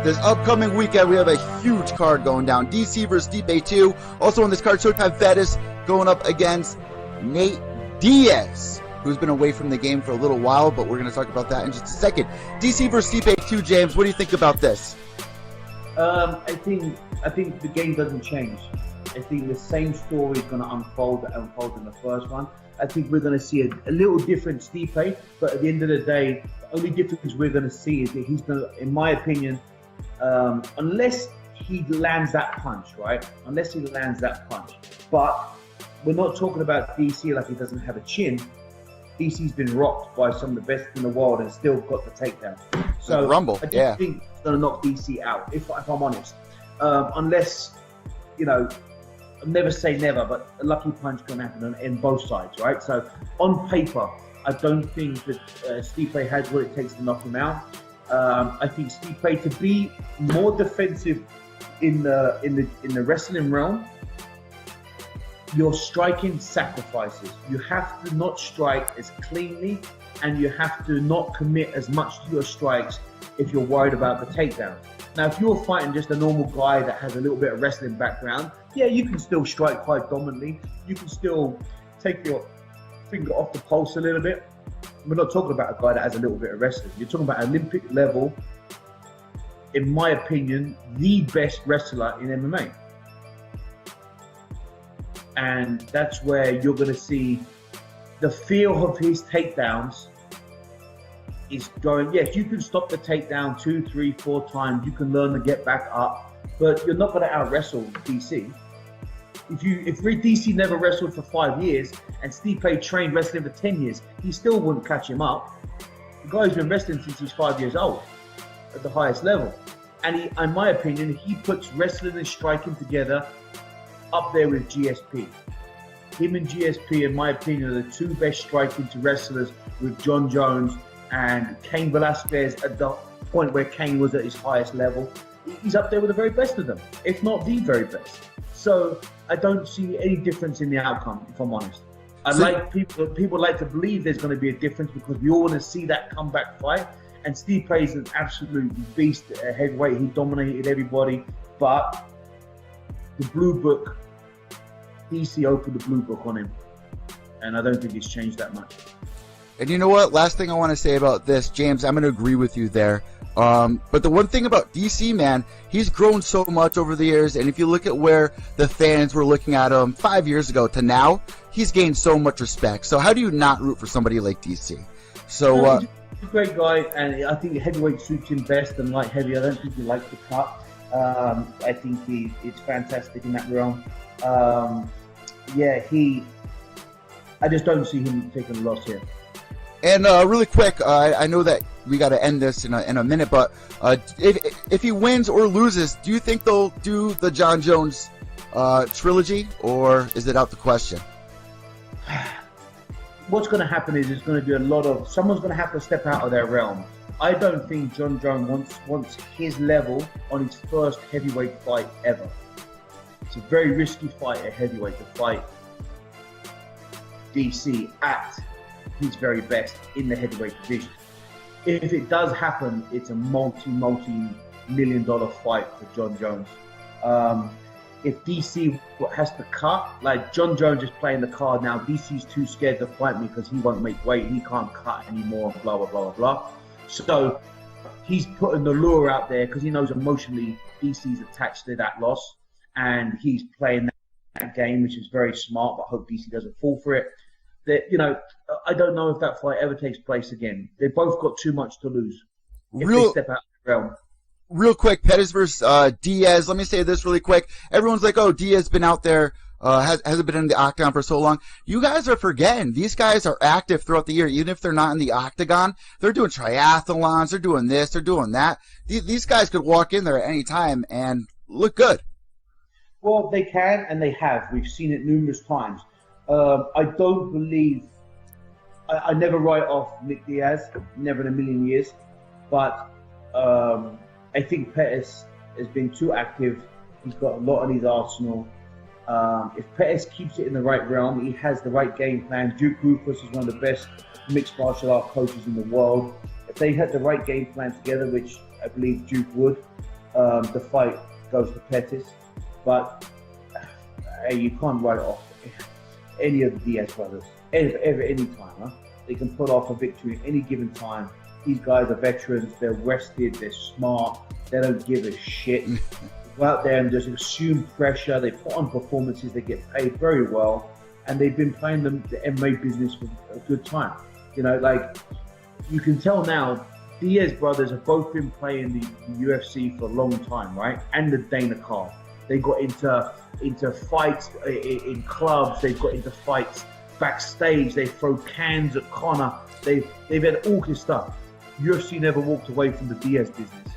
This upcoming weekend, we have a huge card going down. DC versus Stipe 2. Also on this card, Showtime Pettis going up against Nate Diaz, who's been away from the game for a little while, but we're going to talk about that in just a second. DC versus Stipe 2, James, what do you think about this? I think the game doesn't change. I think the same story is going to unfold in the first one. I think we're going to see a little different Stipe, but at the end of the day, the only difference we're going to see is that he's going to, in my opinion, unless he lands that punch, right? Unless he lands that punch. But we're not talking about DC like he doesn't have a chin. DC's been rocked by some of the best in the world and still got the takedown. So Rumble, I just think it's going to knock DC out, if I'm honest. Unless, you know, I'll never say never, but a lucky punch can happen in both sides, right? So on paper, I don't think that Stipe has what it takes to knock him out. I think Stipe, to be more defensive in the wrestling realm, your striking sacrifices. You have to not strike as cleanly, and you have to not commit as much to your strikes if you're worried about the takedown. Now, if you're fighting just a normal guy that has a little bit of wrestling background, yeah, you can still strike quite dominantly. You can still take your finger off the pulse a little bit. We're not talking about a guy that has a little bit of wrestling. You're talking about Olympic level, in my opinion, the best wrestler in MMA. And that's where you're going to see the feel of his takedowns is going, yes, you can stop the takedown 2, 3, 4 times. You can learn to get back up, but you're not going to out-wrestle DC. If DC never wrestled for 5 years and Stipe trained wrestling for 10 years, he still wouldn't catch him up. The guy's been wrestling since he's 5 years old at the highest level. And he, in my opinion, he puts wrestling and striking together up there with GSP. Him and GSP, in my opinion, are the two best striking to wrestlers, with John Jones and Cain Velasquez at the point where Cain was at his highest level. He's up there with the very best of them, if not the very best. So I don't see any difference in the outcome, if I'm honest. People like to believe there's going to be a difference because we all want to see that comeback fight. And Stipe is an absolute beast at heavyweight. He dominated everybody, but the blue book, DC opened the blue book on him, and I don't think it's changed that much. And you know what? Last thing I want to say about this, James, I'm going to agree with you there. But the one thing about DC, man, he's grown so much over the years, and if you look at where the fans were looking at him 5 years ago to now, he's gained so much respect. So how do you not root for somebody like DC? So he's a great guy, and I think heavyweight suits him best, and light heavy, I don't think he likes the cut. I think it's fantastic in that realm. I just don't see him taking a loss here. And really quick, I know that we got to end this in a minute, but if he wins or loses, do you think they'll do the John Jones trilogy, or is it out the question? What's going to happen is there's going to be someone's going to have to step out of their realm. I don't think John Jones wants his level on his first heavyweight fight ever. It's a very risky fight at heavyweight to fight DC at his very best in the heavyweight division. If it does happen, it's a multi-million-dollar fight for John Jones. If DC has to cut, like John Jones is playing the card now, DC's too scared to fight me because he won't make weight, he can't cut anymore, blah, blah, blah, blah. So he's putting the lure out there because he knows emotionally DC's attached to that loss, and he's playing that game, which is very smart, but I hope DC doesn't fall for it. That, you know, I don't know if that fight ever takes place again. They both got too much to lose if they step out of the realm. Real quick, Pettis versus Diaz. Let me say this really quick. Everyone's like, oh, Diaz been out there, hasn't been in the octagon for so long. You guys are forgetting. These guys are active throughout the year. Even if they're not in the octagon, they're doing triathlons, they're doing this, they're doing that. These guys could walk in there at any time and look good. Well, they can, and they have. We've seen it numerous times. I don't believe... I never write off Nate Diaz, never in a million years. But I think Pettis has been too active. He's got a lot on his arsenal. If Pettis keeps it in the right realm, he has the right game plan. Duke Rufus is one of the best mixed martial art coaches in the world. If they had the right game plan together, which I believe Duke would, the fight goes to Pettis, but hey, you can't write it off any of the Diaz brothers ever any time. Huh? They can pull off a victory at any given time. These guys are veterans. They're rested. They're smart. They don't give a shit. They go out there and just assume pressure. They put on performances. They get paid very well, and they've been playing the MMA business for a good time. You know, like you can tell now. Diaz brothers have both been playing the UFC for a long time, right? And the Dana card. They got into fights in clubs. They've got into fights backstage. They throw cans at Conor. They've had all this stuff. UFC never walked away from the Diaz business.